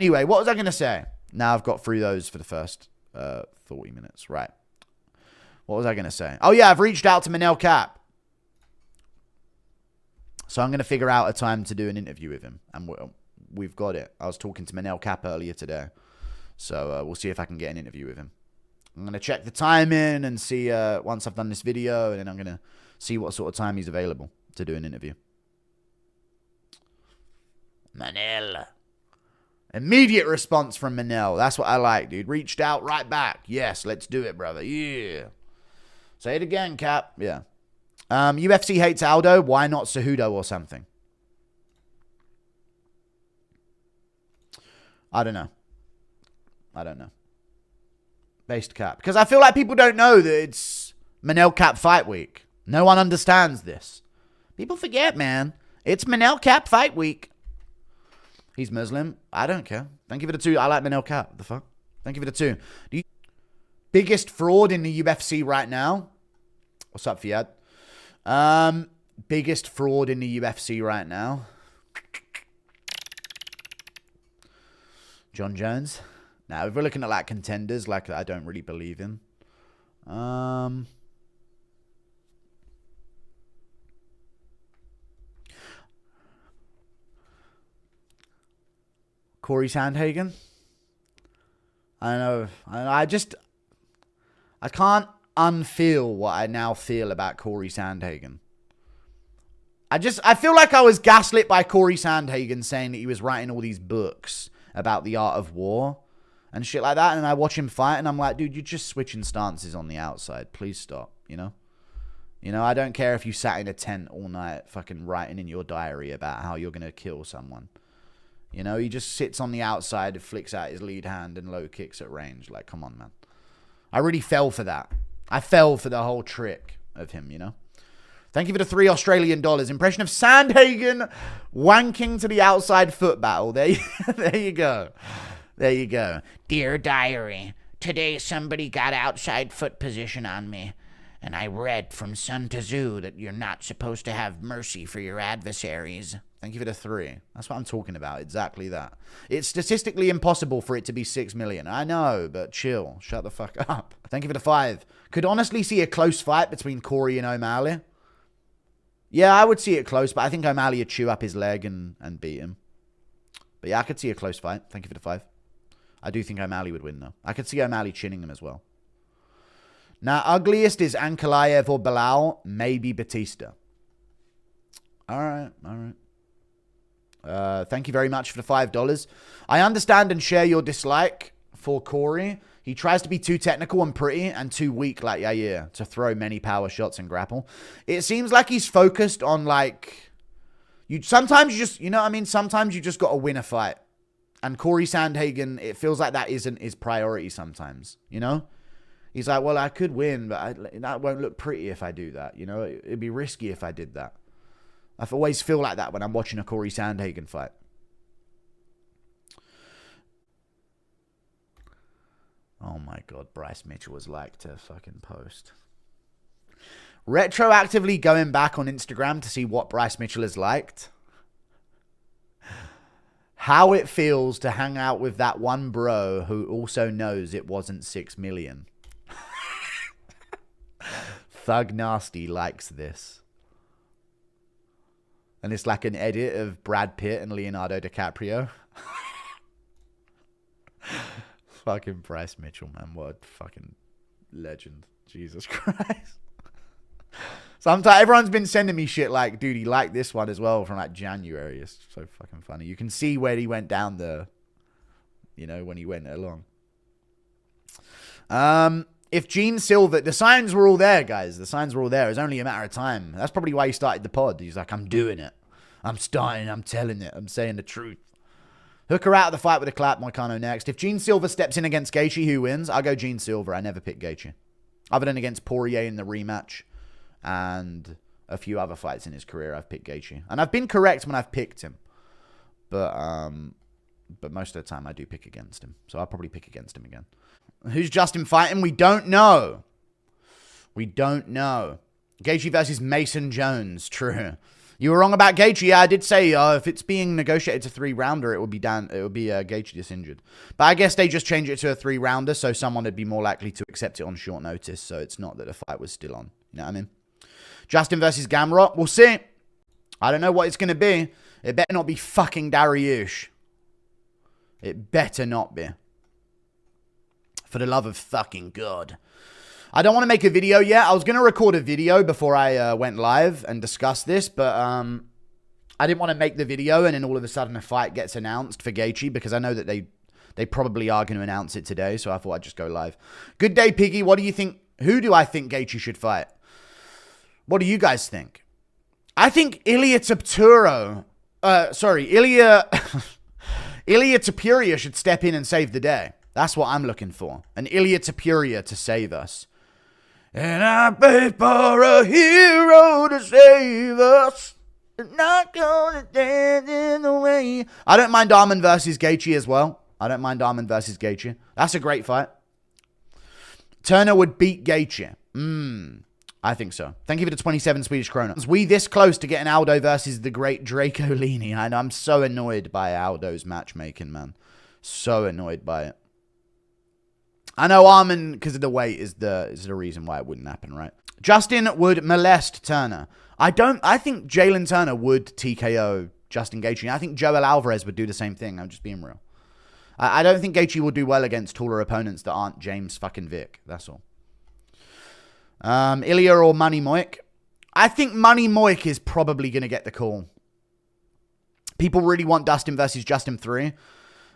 Anyway, what was I going to say? Now I've got through those for the first 40 minutes. Right. What was I going to say? Oh, yeah, I've reached out to Manel Kape. So I'm going to figure out a time to do an interview with him. And we've got it. I was talking to Manel Kape earlier today. So we'll see if I can get an interview with him. I'm going to check the time in and see once I've done this video. And then I'm going to see what sort of time he's available to do an interview. Manel. Immediate response from Manel. That's what I like, dude. Reached out right back. Yes, let's do it, brother. Yeah. Say it again, Cap. Yeah. UFC hates Aldo. Why not Cejudo or something? I don't know. Based Cap. Because I feel like people don't know that it's Manel Kape fight week. No one understands this. People forget, man. It's Manel Kape fight week. He's Muslim. I don't care. Thank you for the 2. I like Manel Kape. What the fuck? Thank you for the 2. Biggest fraud in the UFC right now? What's up, Fiat? Biggest fraud in the UFC right now? John Jones. Now, if we're looking at like contenders, like I don't really believe in. Corey Sandhagen. I don't know. I can't unfeel what I now feel about Corey Sandhagen. I feel like I was gaslit by Corey Sandhagen saying that he was writing all these books about the art of war and shit like that. And I watch him fight and I'm like, dude, you're just switching stances on the outside. Please stop, you know? You know, I don't care if you sat in a tent all night fucking writing in your diary about how you're going to kill someone. You know, he just sits on the outside, flicks out his lead hand and low kicks at range. Like, come on, man. I really fell for that. I fell for the whole trick of him, you know? Thank you for the $3 Australian. Impression of Sandhagen wanking to the outside foot battle. There you go. There you go. Dear diary, today somebody got outside foot position on me. And I read from Sun Tzu that you're not supposed to have mercy for your adversaries. Thank you for the 3. That's what I'm talking about. Exactly that. It's statistically impossible for it to be 6 million. I know, but chill. Shut the fuck up. Thank you for the 5. Could honestly see a close fight between Corey and O'Malley. Yeah, I would see it close, but I think O'Malley would chew up his leg and beat him. But yeah, I could see a close fight. Thank you for the 5. I do think O'Malley would win, though. I could see O'Malley chinning him as well. Now, ugliest is Ankalaev or Bilal, maybe Batista. All right. Thank you very much for the $5. I understand and share your dislike for Corey. He tries to be too technical and pretty and too weak like Yair to throw many power shots and grapple. It seems like he's focused on like... Sometimes you just... You know what I mean? Sometimes you just got to win a fight. And Corey Sandhagen, it feels like that isn't his priority sometimes. You know? He's like, well, I could win, but that won't look pretty if I do that. You know, it'd be risky if I did that. I always feel like that when I'm watching a Corey Sandhagen fight. Oh my God, Bryce Mitchell was like to fucking post. Retroactively going back on Instagram to see what Bryce Mitchell has liked. How it feels to hang out with that one bro who also knows it wasn't 6 million. Thug Nasty likes this. And it's like an edit of Brad Pitt and Leonardo DiCaprio. Fucking Bryce Mitchell, man. What a fucking legend. Jesus Christ. Sometimes everyone's been sending me shit like, dude, he liked this one as well from like January. It's so fucking funny. You can see where he went down the, you know, when he went along. If Gene Silver, the signs were all there, guys. The signs were all there. It was only a matter of time. That's probably why he started the pod. He's like, I'm doing it. I'm starting. I'm telling it. I'm saying the truth. Hooker out of the fight with a clap. Moicano next. If Gene Silver steps in against Gaethje, who wins? I'll go Gene Silver. I never pick Gaethje. Other than against Poirier in the rematch and a few other fights in his career, I've picked Gaethje. And I've been correct when I've picked him. But most of the time I do pick against him. So I'll probably pick against him again. Who's Justin fighting? We don't know. We don't know. Gaethje versus Mason Jones. True. You were wrong about Gaethje. Yeah, I did say if it's being negotiated to 3-rounder, it would be Gaethje just injured. But I guess they just changed it to a 3-rounder, so someone would be more likely to accept it on short notice. So it's not that the fight was still on. You know what I mean? Justin versus Gamrot. We'll see. I don't know what it's going to be. It better not be fucking Dariush. It better not be. For the love of fucking God. I don't want to make a video yet. I was going to record a video before I went live and discuss this, but I didn't want to make the video and then all of a sudden a fight gets announced for Gaethje because I know that they probably are going to announce it today, so I thought I'd just go live. Good day, Piggy. What do you think? Who do I think Gaethje should fight? What do you guys think? I think Ilya Tapuro, Ilya Tapuria should step in and save the day. That's what I'm looking for. An Ilya Tapuria to save us. And I pray for a hero to save us. Not gonna stand in the way. I don't mind Arman versus Gaethje as well. I don't mind Arman versus Gaethje. That's a great fight. Turner would beat Gaethje. I think so. Thank you for the 27 Swedish krona. Was we this close to getting Aldo versus the great Draco Lini? I know, I'm so annoyed by Aldo's matchmaking, man. So annoyed by it. I know Arman, because of the weight, is the reason why it wouldn't happen, right? Justin would molest Turner. I think Jalen Turner would TKO Justin Gaethje. I think Joel Alvarez would do the same thing. I'm just being real. I don't think Gaethje will do well against taller opponents that aren't James fucking Vick. That's all. Ilya or Money Moik? I think Money Moik is probably going to get the call. People really want Dustin versus Justin 3.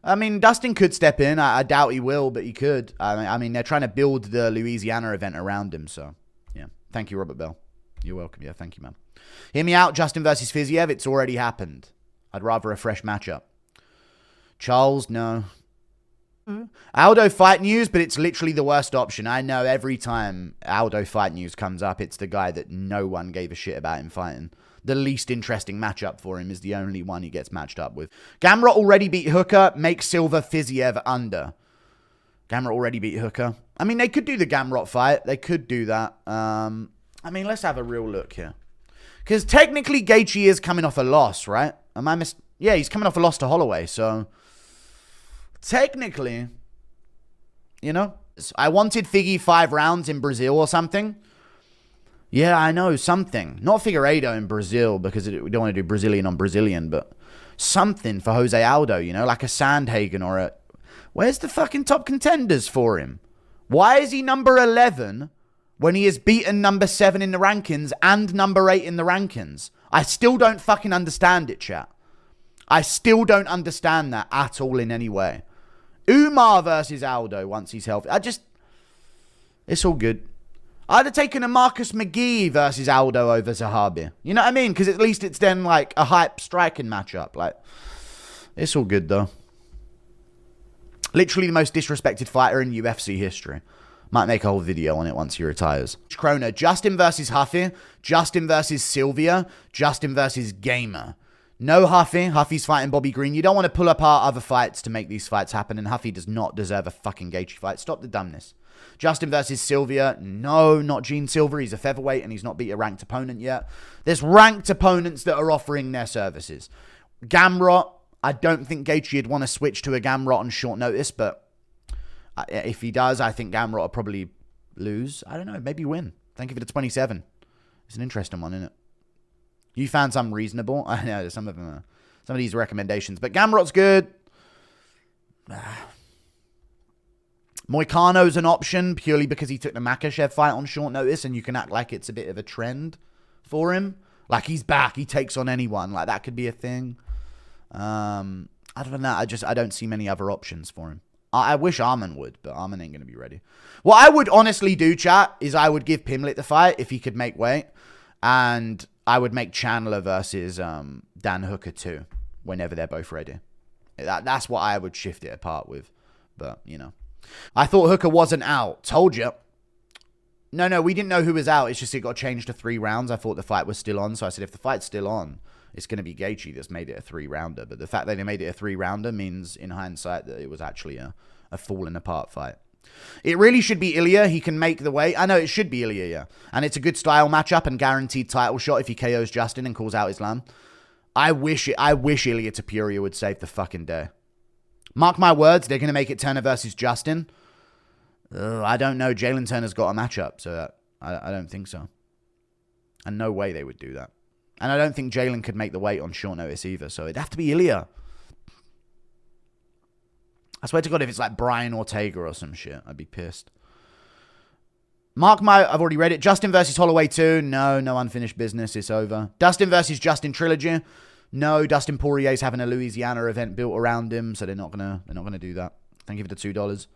I mean, Dustin could step in. I doubt he will, but he could. I mean, they're trying to build the Louisiana event around him, so yeah. Thank you, Robert Bell. You're welcome. Yeah, thank you, man. Hear me out. Justin versus Fiziev. It's already happened. I'd rather a fresh matchup. Charles, no. Aldo fight news, but it's literally the worst option. I know every time Aldo fight news comes up, it's the guy that no one gave a shit about him fighting. The least interesting matchup for him is the only one he gets matched up with. Gamrot already beat Hooker. Make Silva Fiziev under. Gamrot already beat Hooker. I mean, they could do the Gamrot fight. They could do that. I mean, let's have a real look here. Because technically, Gaethje is coming off a loss, right? Yeah, he's coming off a loss to Holloway, so technically, you know, I wanted Figgy 5 rounds in Brazil or something. Yeah, I know, something. Not Figueiredo in Brazil, because we don't want to do Brazilian on Brazilian, but something for Jose Aldo, you know, like a Sandhagen or a... Where's the fucking top contenders for him? Why is he number 11 when he has beaten number 7 in the rankings and number 8 in the rankings? I still don't fucking understand it, chat. I still don't understand that at all in any way. Umar versus Aldo once he's healthy. It's all good. I'd have taken a Marcus McGee versus Aldo over Zahabi. You know what I mean? Because at least it's then like a hype striking matchup. Like, it's all good though. Literally the most disrespected fighter in UFC history. Might make a whole video on it once he retires. Krona, Justin versus Huffy. Justin versus Sylvia. Justin versus Gamer. No Huffy. Huffy's fighting Bobby Green. You don't want to pull apart other fights to make these fights happen. And Huffy does not deserve a fucking Gaethje fight. Stop the dumbness. Justin versus Sylvia. No, not Gene Silver. He's a featherweight and he's not beat a ranked opponent yet. There's ranked opponents that are offering their services. Gamrot. I don't think Gaethje would want to switch to a Gamrot on short notice, but if he does, I think Gamrot will probably lose. I don't know. Maybe win. Thank you for the 27. It's an interesting one, isn't it? You found some reasonable. I know some of them are, some of these recommendations, but Gamrot's good. Moicano's an option purely because he took the Makhachev fight on short notice, and you can act like it's a bit of a trend for him. Like he's back, he takes on anyone. Like that could be a thing. Other than that, I don't see many other options for him. I wish Arman would, but Arman ain't going to be ready. What I would honestly do, chat, is I would give Pimlet the fight if he could make weight. And I would make Chandler versus Dan Hooker too, whenever they're both ready. That's what I would shift it apart with. But, you know. I thought Hooker wasn't out. Told you. No, we didn't know who was out. It's just it got changed to 3 rounds. I thought the fight was still on. So I said, if the fight's still on, it's going to be Gaethje that's made it a 3-rounder. But the fact that they made it a 3-rounder means, in hindsight, that it was actually a falling apart fight. It really should be Ilya. He can make the weight. I know it should be Ilya, yeah. And it's a good style matchup and guaranteed title shot if he KOs Justin and calls out Islam. I wish Ilya Topuria would save the fucking day. Mark my words, they're going to make it Turner versus Justin. I don't know. Jalen Turner's got a matchup, so I don't think so. And no way they would do that. And I don't think Jalen could make the weight on short notice either, so it'd have to be Ilya. I swear to God, if it's like Brian Ortega or some shit, I'd be pissed. I've already read it. Justin versus Holloway 2. No unfinished business. It's over. Dustin versus Justin trilogy. No, Dustin Poirier's having a Louisiana event built around him, so they're not gonna do that. Thank you for the $2.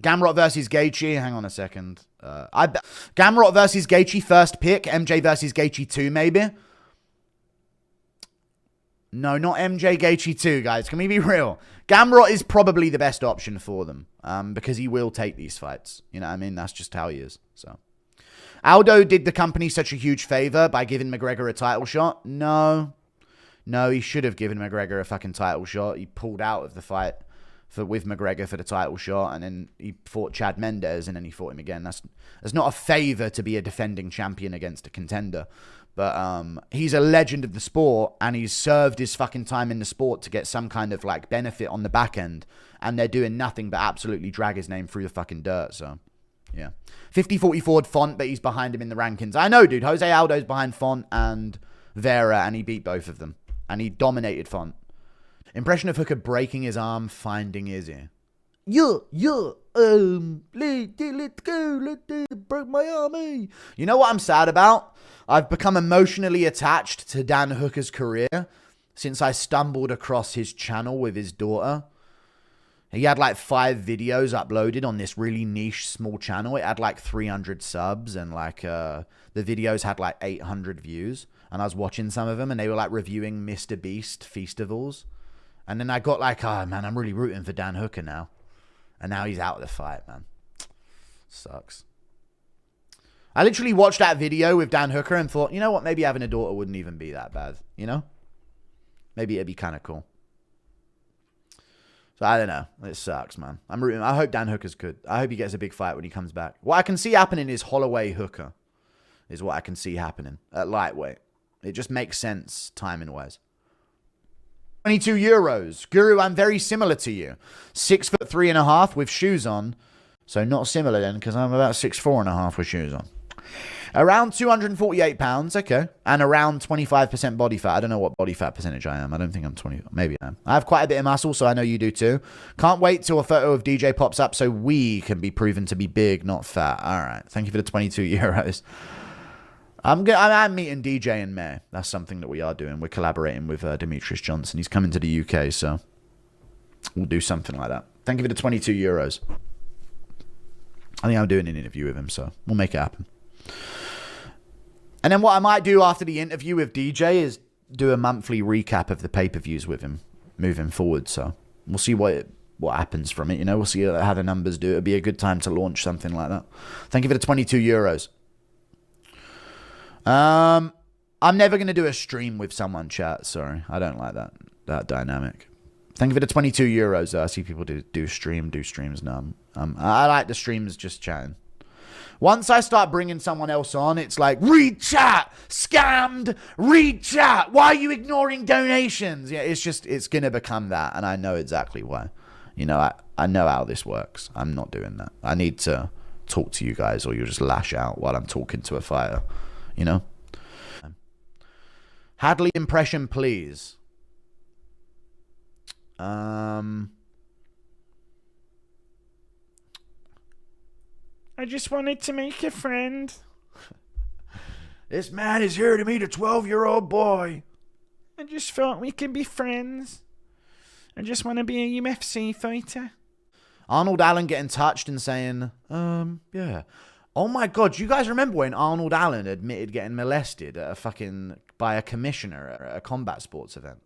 Gamrot versus Gaethje. Hang on a second. Gamrot versus Gaethje, first pick. MJ versus Gaethje 2, maybe. No, not MJ Gaethje 2, guys. Can we be real? Gamrot is probably the best option for them because he will take these fights. You know what I mean? That's just how he is. So, Aldo did the company such a huge favor by giving McGregor a title shot. No, he should have given McGregor a fucking title shot. He pulled out of the fight with McGregor for the title shot, and then he fought Chad Mendes, and then he fought him again. That's not a favor to be a defending champion against a contender. But he's a legend of the sport, and he's served his fucking time in the sport to get some kind of like benefit on the back end, and they're doing nothing but absolutely drag his name through the fucking dirt. So, yeah. 50-44 Font, but he's behind him in the rankings. I know, dude. Jose Aldo's behind Font and Vera, and he beat both of them. And he dominated Font. Impression of Hooker breaking his arm, finding Izzy. Let's go, broke my arm, eh? You know what I'm sad about? I've become emotionally attached to Dan Hooker's career since I stumbled across his channel with his daughter. He had like 5 videos uploaded on this really niche small channel. It had like 300 subs and like the videos had like 800 views. And I was watching some of them and they were like reviewing Mr. Beast festivals. And then I got like, oh man, I'm really rooting for Dan Hooker now. And now he's out of the fight, man. Sucks. I literally watched that video with Dan Hooker and thought, you know what? Maybe having a daughter wouldn't even be that bad. You know? Maybe it'd be kind of cool. So I don't know. It sucks, man. I'm rooting. I hope Dan Hooker's good. I hope he gets a big fight when he comes back. What I can see happening is Holloway Hooker is what I can see happening at lightweight. It just makes sense timing-wise. 22 euros. Guru, I'm very similar to you. 6'3.5" with shoes on. So not similar then, because I'm about 6'4.5" with shoes on. Around 248 pounds, okay. And around 25% body fat. I don't know what body fat percentage I am. I don't think I'm 20. Maybe I am. I have quite a bit of muscle, so I know you do too. Can't wait till a photo of DJ pops up so we can be proven to be big, not fat. All right. Thank you for the 22 euros. I'm meeting DJ in May. That's something that we are doing. We're collaborating with Demetrius Johnson. He's coming to the UK, so we'll do something like that. Thank you for the 22 euros. I think I'm doing an interview with him, so we'll make it happen. And then what I might do after the interview with DJ is do a monthly recap of the pay-per-views with him moving forward. So we'll see what happens from it. You know, we'll see how the numbers do. It'll be a good time to launch something like that. Thank you for the 22 euros. I'm never going to do a stream with someone, chat. Sorry. I don't like that dynamic. Thank you for the 22 euros. I see people do streams now. I like the streams just chatting. Once I start bringing someone else on, it's like, read chat, scammed, read chat. Why are you ignoring donations? Yeah, it's going to become that. And I know exactly why. You know, I know how this works. I'm not doing that. I need to talk to you guys or you'll just lash out while I'm talking to a fighter. You know? Hadley impression, please. I just wanted to make a friend. This man is here to meet a 12-year-old boy. I just thought we could be friends. I just want to be a UFC fighter. Arnold Allen getting touched and saying, yeah. Oh my God, you guys remember when Arnold Allen admitted getting molested by a commissioner at a combat sports event?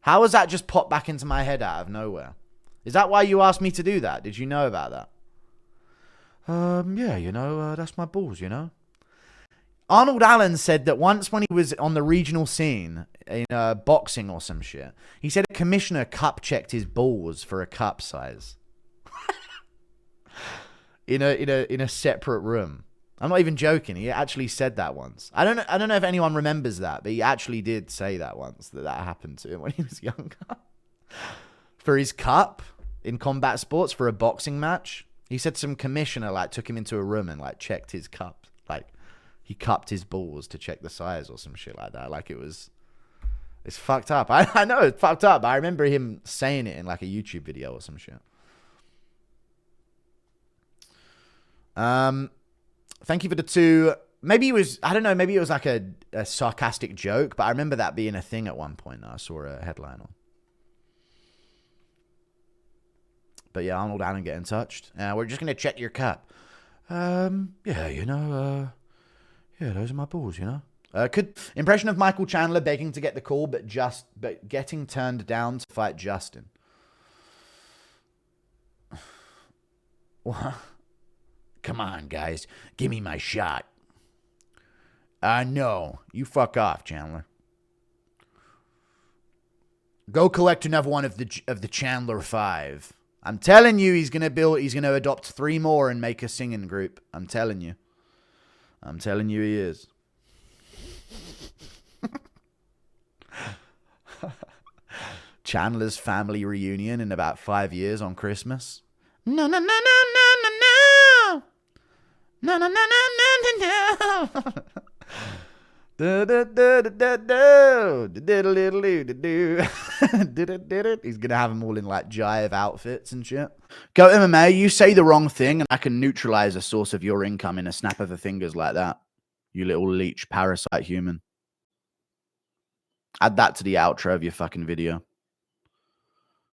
How has that just popped back into my head out of nowhere? Is that why you asked me to do that? Did you know about that? Yeah, you know, that's my balls, you know. Arnold Allen said that once when he was on the regional scene in boxing or some shit, he said a commissioner cup checked his balls for a cup size in a separate room. I'm not even joking. He actually said that once. I don't know if anyone remembers that, but he actually did say that once, that happened to him when he was younger. For his cup in combat sports for a boxing match, he said some commissioner like took him into a room and like checked his cup, like he cupped his balls to check the size or some shit like that. Like it's fucked up. I know it's fucked up, but I remember him saying it in like a YouTube video or some shit. Thank you for the 2. Maybe it was, I don't know, maybe it was like a sarcastic joke, but I remember that being a thing at one point that I saw a headline on. But yeah, Arnold Allen getting touched. We're just going to check your cup. Yeah, yeah, those are my balls, Could impression of Michael Chandler begging to get the call, but getting turned down to fight Justin. What? Come on, guys. Give me my shot. No. You fuck off, Chandler. Go collect another one of the Chandler 5. I'm telling you, he's gonna adopt 3 more and make a singing group. I'm telling you he is. Chandler's family reunion in about 5 years on Christmas. No. No. He's gonna have them all in like jive outfits and shit. Go MMA, you say the wrong thing and I can neutralize a source of your income in a snap of the fingers like that. You little leech parasite human. Add that to the outro of your fucking video.